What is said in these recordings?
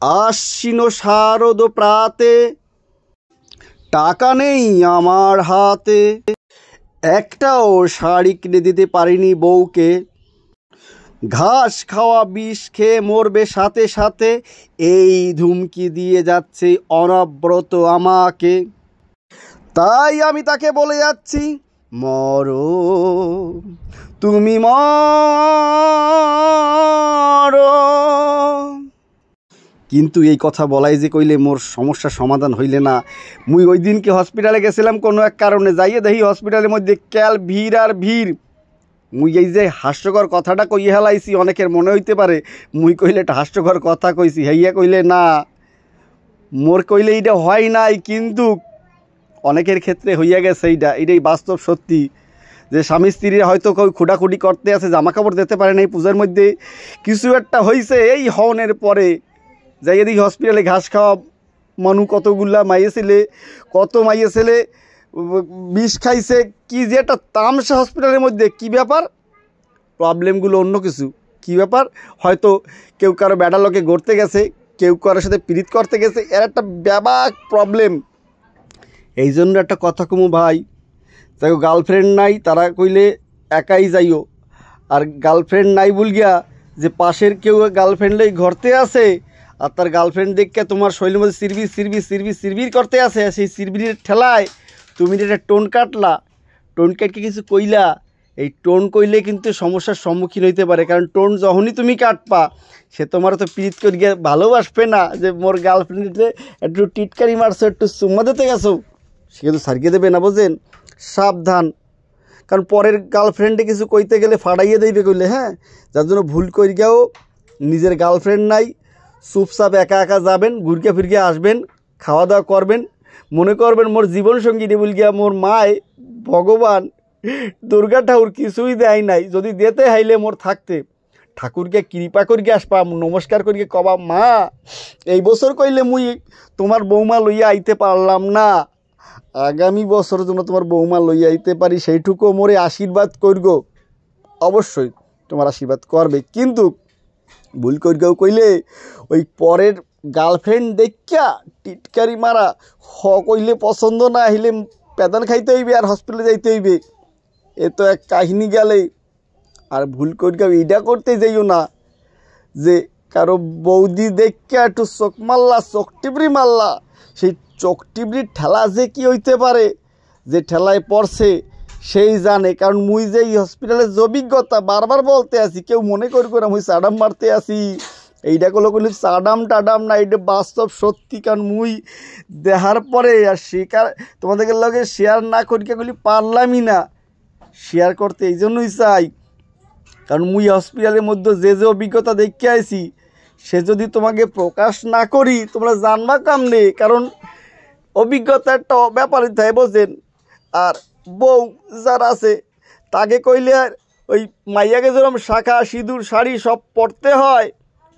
আশ্বিন শারদ প্রাতে, টাকা নেই আমার হাতে, একটাও শাড়ি কিনে দিতে পারিনি বউকে, ঘাস খাওয়া বিষ খেয়ে মরবে সাথে সাথে, এই ধুমকি দিয়ে যাচ্ছে অনবরত আমাকে। তাই আমি তাকে বলে যাচ্ছি, মরো তুমি মরো। কিন্তু এই কথা বলাই যে কইলে মোর সমস্যার সমাধান হইলে না। মুই ওই দিনকে হসপিটালে গেছিলাম কোনো এক কারণে, যাইয়ে দেখি হসপিটালের মধ্যে ক্যাল ভিড় আর ভিড়। মুই এই যে হাস্যকর কথাটা কইয়ে হেলাইছি, অনেকের মনে হইতে পারে মুই কইলে একটা হাস্যকর কথা কইছি, হেইয়া কইলে না, মোর কইলে এইটা হয় নাই, কিন্তু অনেকের ক্ষেত্রে হইয়া গেছে। এইটাই বাস্তব সত্যি যে স্বামী স্ত্রীরা হয়তো কেউ খুঁটাখুটি করতে আছে, জামা কাপড় দিতে পারে না এই পূজার মধ্যে, কিছু একটা হয়েছে। এই হওনের পরে যাইয়ে দেখি হসপিটালে ঘাস খাওয়া মানুষ কতগুলা মাইয়ে ছেলে, কত মাইয়ে ছেলে বিষ খাইছে, কি যে একটা তামসা হসপিটালের মধ্যে। কি ব্যাপার? প্রবলেমগুলো অন্য কিছু। কি ব্যাপার? হয়তো কেউ কারো বেড়া লোকে গড়তে গেছে, কেউ কারোর সাথে পীড়িত করতে গেছে, এর একটা ব্যাপক প্রবলেম। এই জন্য একটা কথা কমু ভাই, দেখো গার্লফ্রেন্ড নাই তারা কইলে একাই যাইও, আর গার্লফ্রেন্ড নাই বলগিয়া যে পাশের কেউ গার্লফ্রেন্ডই ঘরতে আছে, আর তার গার্লফ্রেন্ড দেখে তোমার শৈলীর মধ্যে সিরবির করতে আছে, সেই সিরবির ঠেলায় তুমি একটা টোন কাটলা, টোন কাটকে কিছু কইলা, এই টোন কইলে কিন্তু সমস্যার সম্মুখীন হইতে পারে। কারণ টোন যখনই তুমি কাটপা, সে তোমার তো প্রীত করে গিয়ে ভালোবাসবে না যে মোর গার্লফ্রেন্ডে একটু টিটকারি মারছো, একটু চুম্মা দিতে গেছো, সে কিন্তু সারিয়ে দেবে না, বোঝেন? সাবধান, কারণ পরের গার্লফ্রেন্ডে কিছু কইতে গেলে ফাড়াইয়ে দেবে কইলে, হ্যাঁ। যার জন্য ভুল করে গিয়েও নিজের গার্লফ্রেন্ড নাই, চুপচাপ একা একা যাবেন, ঘুরকে ফিরকে আসবেন, খাওয়া দাওয়া করবেন, মনে করবেন মোর জীবনসঙ্গী বল গিয়া মোর মায় ভগবান দুর্গা ঠাকুর কিছুই দেয় নাই, যদি দিতে হাইলে মোর থাকতে ঠাকুরকে কৃপা করিকে আসপা, নমস্কার করিকে কবা, মা এই বছর কইলে মুই তোমার বৌমা লইয়া আইতে পারলাম না, আগামী বছরের জন্য তোমার বৌমা লইয়া আইতে পারি, সেইটুকু মোরে আশীর্বাদ করগো। অবশ্যই তোমার আশীর্বাদ করবে, কিন্তু ভুল করিয়াও কইলে ওই পরের গার্লফ্রেন্ড দেখা টিটকারি মারা, কইলে পছন্দ না হইলে পেদান খাইতে হইবে আর হসপিটালে যাইতে হইবে, এ তো এক কাহিনী গেলে। আর ভুল করিয়াও এইটা করতে যাইও না যে কারো বৌদি দেখা একটু চোখ মারলা, চোখ টিপড়ি মারলা, সেই চোখ টিপড়ির ঠেলা যে কি হইতে পারে, যে ঠেলায় পড়ছে সেই জানে। কারণ মুই যে এই হসপিটালের অভিজ্ঞতা বারবার বলতে আসি, কেউ মনে করবো না মুই চাডাম মারতে আসি, এইটা করলে কইলে চাডাম টাডাম না, এটা বাস্তব সত্যি। কারণ মুই দেখার পরে আর শেয়ার তোমাদেরকে লগে শেয়ার না করিকে কইলি পারলামই না, শেয়ার করতে এই জন্যই চাই। কারণ মুই হসপিটালের মধ্যে যে যে অভিজ্ঞতা দেখে আইছি, সে যদি তোমাকে প্রকাশ না করি তোমরা জানবা কামনে, কারণ অভিজ্ঞতা একটা ব্যাপারই থাকে, বোঝেন? আর বউ যারা আছে তাকে কইলে ওই মাইয়াকে যেরকম শাখা সিঁদুর শাড়ি সব পরতে হয়,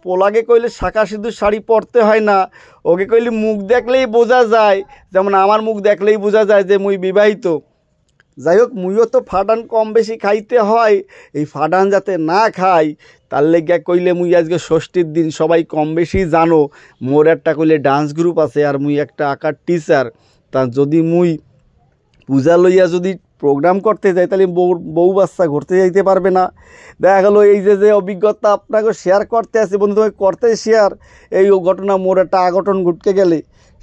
পোলাকে কইলে শাখা সিঁদুর শাড়ি পরতে হয় না, ওকে কইলে মুখ দেখলেই বোঝা যায়, যেমন আমার মুখ দেখলেই বোঝা যায় যে মুই বিবাহিত। যাই হোক, মুইও তো ফাটান কম বেশি খাইতে হয়, এই ফাটান যাতে না খাই তার লেগে কইলে মুই আজকে ষষ্ঠীর দিন, সবাই কম বেশি জানো মোর একটা কইলে ডান্স গ্রুপ আছে, আর মুই একটা আঁকার টিচার। তা যদি মুই পূজা লইয়া যদি প্রোগ্রাম করতে যাই তাহলে বউ বাচ্চা ঘুরতে যাইতে পারবে না। দেখা গেলো এই যে অভিজ্ঞতা আপনাকে শেয়ার করতে আসি, বন্ধু তোমাকে করতে শেয়ার, এই ঘটনা মোর একটা আগঠন ঘটকে গেলে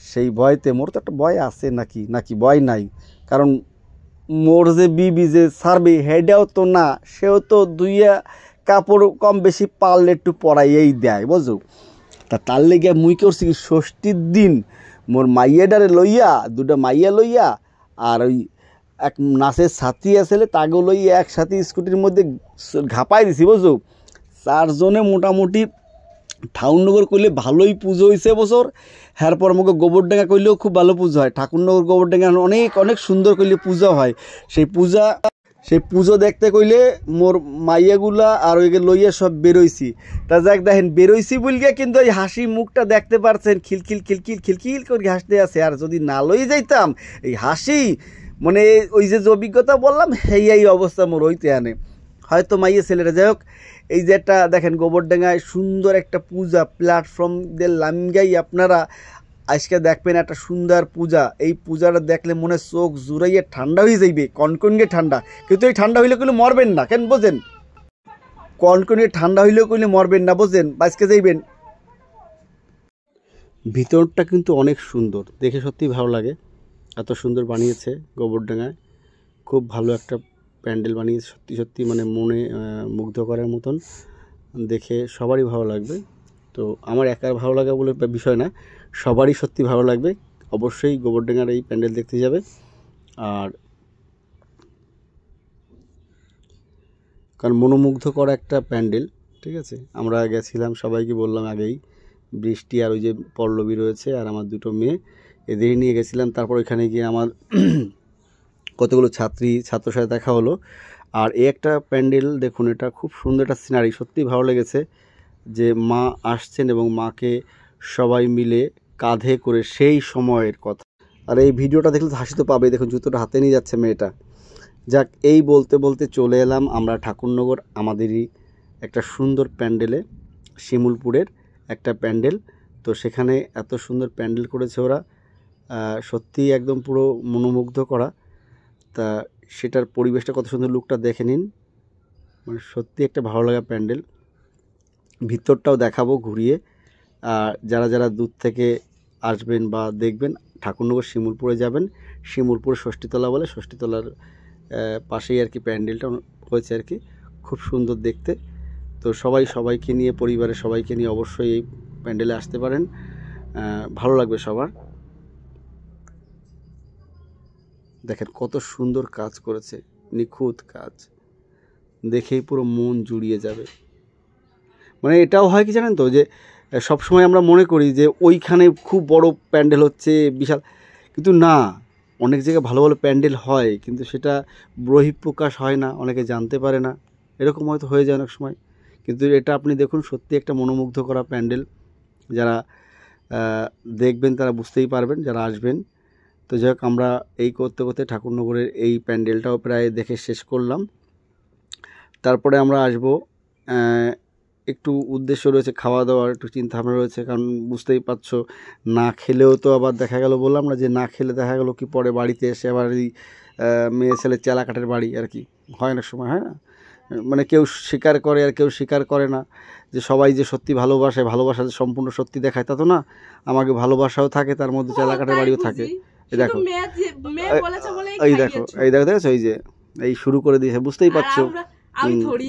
সেই ভয়তে, মোর তো একটা ভয় আছে নাকি ভয় নাই, কারণ মোর যে বিবি যে সারবে হেডাও তো না, সেও তো দুইয়া কাপড় কম বেশি পারলে একটু পরাইয়েই দেয়, বুঝো? তা তার লেগে মুই করছি কি, ষষ্ঠীর দিন মোর মাইয়াডারে লইয়া, দুটা মাইয়া লইয়া, আর ওই এক নাচের সাথী আসলে তাকে লইয়া একসাথে স্কুটির মধ্যে ঘাপাই দিছি, বুঝো? চারজনে মোটামুটি ঠাকুরনগর করলে ভালোই পুজো হয়েছে বছর। এরপর আমাকে গোবরডাঙ্গা করলেও খুব ভালো পুজো হয়, ঠাকুরনগর গোবরডাঙ্গা অনেক অনেক সুন্দর করলে পূজা হয়। সেই পুজো দেখতে কইলে মোর মাইয়াগুলা আর ওইকে লইয়া সব বেরোইছি। তা যাক, দেখেন বেরোইছি বলগিয়া কিন্তু ওই হাসি মুখটা দেখতে পারছেন, খিলখিল করে হাসতে আছে। আর যদি না লই যাইতাম এই হাসি, মানে ওই যে অভিজ্ঞতা বললাম, এই অবস্থা মোর হইতে আনে। হয়তো মাইয়া ছেলেরা, যাই হোক, এই যে একটা দেখেন গোবরডাঙ্গায় সুন্দর একটা পূজা প্ল্যাটফর্ম দিয়ে লামগাই আপনারা আজকে দেখবেন একটা সুন্দর পূজা। এই পূজাটা দেখলে মনে চোখ জুড়াইয়ে ঠান্ডা হয়ে যাইবে, কনকনিয়ে ঠান্ডা। কিন্তু এই ঠান্ডা হইলে কইলে মরবেন না, কেন বোঝেন? কনকনিয়ে ঠান্ডা হইলেও কইলে মরবেন না, বোঝেন? আজকে যাইবেন। ভিতরটা কিন্তু অনেক সুন্দর, দেখে সত্যি ভালো লাগে। এত সুন্দর বানিয়েছে গোবরডাঙ্গায়, খুব ভালো একটা প্যান্ডেল বানিয়েছে। সত্যি সত্যি মানে মনে মুগ্ধ করার মতন, দেখে সবারই ভালো লাগবে। তো আমার একার ভালো লাগা বলে বিষয় না, সবারই সত্যি ভালো লাগবে। অবশ্যই গোবরডাঙ্গার এই প্যান্ডেল দেখতে যাবে। আর কারণ মনোমুগ্ধ করা একটা প্যান্ডেল, ঠিক আছে। আমরা গেছিলাম, সবাইকে বললাম আগেই, বৃষ্টি আর ওই যে পল্লবী রয়েছে আর আমার দুটো মেয়ে, এদেরই নিয়ে গেছিলাম। তারপর ওইখানে গিয়ে আমার কতগুলো ছাত্র সাথে দেখা হলো। আর এই একটা প্যান্ডেল দেখুন, এটা খুব সুন্দর একটা সিনারি, সত্যি ভালো লেগেছে যে মা আসছেন এবং মাকে সবাই মিলে কাঁধে করে, সেই সময়ের কথা। আর এই ভিডিওটা দেখলে হাসি তো পাবে। দেখুন জুতোটা হাতে নিয়ে যাচ্ছে মেয়েটা। যাক, এই বলতে বলতে চলে এলাম আমরা ঠাকুরনগর আমাদেরই একটা সুন্দর প্যান্ডেলে, শিমুলপুরের একটা প্যান্ডেল। তো সেখানে এত সুন্দর প্যান্ডেল করেছে ওরা, সত্যিই একদম পুরো মনোমুগ্ধ করা। তা সেটার পরিবেশটা কত সুন্দর, লুকটা দেখে নিন, মানে সত্যি একটা ভালো লাগা প্যান্ডেল। ভিতরটাও দেখাবো ঘুরিয়ে। আর যারা যারা দূর থেকে আসবেন বা দেখবেন, ঠাকুরনগর শিমুলপুরে যাবেন। শিমুলপুর ষষ্ঠীতলা বলে, ষষ্ঠীতলার পাশেই আর কি প্যান্ডেলটা হয়েছে আর কি, খুব সুন্দর দেখতে। তো সবাইকে নিয়ে, পরিবারের সবাইকে নিয়ে অবশ্যই এই প্যান্ডেলে আসতে পারেন, ভালো লাগবে সবার। দেখেন কত সুন্দর কাজ করেছে, নিখুঁত কাজ, দেখেই পুরো মন জুড়িয়ে যাবে। মানে এটাও হয় কি জানেন তো, যে সবসময় আমরা মনে করি যে ওইখানে খুব বড় প্যান্ডেল হচ্ছে, বিশাল, কিন্তু না, অনেক জায়গায় ভালো ভালো প্যান্ডেল হয়, কিন্তু সেটা বহিঃপ্রকাশ হয় না, অনেকে জানতে পারে না, এরকম হয়তো হয়ে যায় অনেক সময়। কিন্তু এটা আপনি দেখুন, সত্যি একটা মনোমুগ্ধ করা প্যান্ডেল। যারা দেখবেন তারা বুঝতেই পারবেন, যারা আসবেন। তো যাই হোক, আমরা এই করতে করতে ঠাকুরনগরের এই প্যান্ডেলটাও প্রায় দেখে শেষ করলাম। তারপরে আমরা আসব, একটু উদ্দেশ্য রয়েছে খাওয়া দাওয়ার, একটু চিন্তাভাবনা রয়েছে। কারণ বুঝতেই পারছো, না খেলেও তো আবার দেখা গেল, বললাম না যে না খেলে দেখা গেল কি পরে বাড়িতে এসে আবার এই মেয়ে ছেলে চেলা কাঠের বাড়ি আর কি হয়, না সময় হয় না, মানে কেউ স্বীকার করে আর কেউ স্বীকার করে না। যে সবাই যে সত্যি ভালোবাসে, ভালোবাসা যে সম্পূর্ণ সত্যি দেখায় তা তো না, আমাকে ভালোবাসাও থাকে, তার মধ্যে চেলা কাঠের বাড়িও থাকে। এই দেখো, এই দেখো, দেখেছো, এই যে এই শুরু করে দিয়েছে, বুঝতেই পারছো।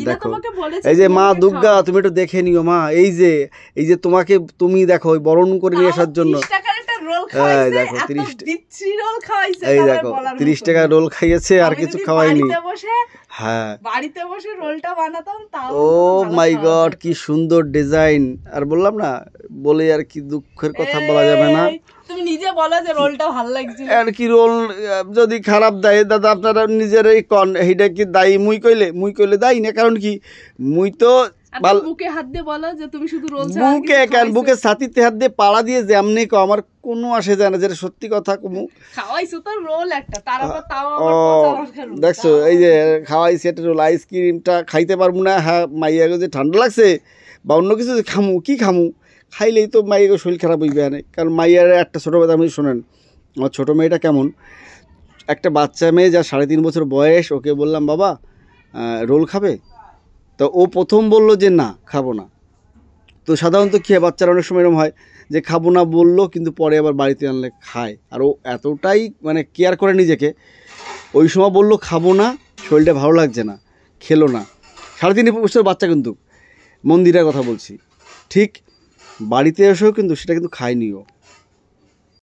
দেখো, এই যে মা দুর্গা, তুমি একটু দেখে নিও মা, এই যে তোমাকে, তুমি দেখো বরণ করে নিয়ে আসার জন্য, দেখো 30 টাকা রোল খাইয়েছে, আর কিছু খাওয়াইনি। হ্যাঁ, বাড়িতে বসে রোলটা বানাতাম, ও মাই গড, কি সুন্দর ডিজাইন। আর বললাম না, বলে আর কি দুঃখের কথা বলা যাবে না। তুমি নিজে বলো যে রোলটা ভালো লাগছে, আর কি রোল যদি খারাপ দেয় দাদা আপনারা নিজেরাই কন, এইটা কি দায়ী মুই কইলে দায়ী না। কারণ কি, মুই তো বুকে হাত দিয়ে বলো যে তুমি শুধু রোল ছাড়া, বুকে কেন, বুকে ছাতিতে হাত দিয়ে পাড়া দিয়ে যেমনি কো, আমার কোনো আসে যায় না, যেটা সত্যি কথা কমু। খাওয়াইছো তো রোল একটা, তারপর তাও আবার দেখছো, এই যে খাওয়াইছি একটা রোল, আইসক্রিমটা খাইতে পারবো না। হ্যাঁ, মাইয়াকে যে ঠান্ডা লাগছে বা অন্য কিছু যে খামু, খাইলেই তো মাইয়াকে শরীর খারাপ হইবে না। কারণ মাইয়ার একটা ছোটো কথা আপনি শোনেন, আমার ছোটো মেয়েটা কেমন, একটা বাচ্চা মেয়ে যা 3.5 বছর বয়স, ওকে বললাম বাবা রোল খাবে, তো ও প্রথম বললো যে না খাবো না। তো সাধারণত কী হয়, বাচ্চারা অনেক সময় এরকম হয় যে খাবো না বললো, কিন্তু পরে আবার বাড়িতে আনলে খায়। আর ও এতটাই মানে কেয়ার করে নিজেকে, ওই সময় বললো খাবো না, শরীরটা ভালো লাগছে না, খেলো না। 3.5 বছর বাচ্চা, কিন্তু মন্দিরের কথা বলছি, ঠিক বাড়িতে এসেও কিন্তু সেটা কিন্তু খায়নি ও।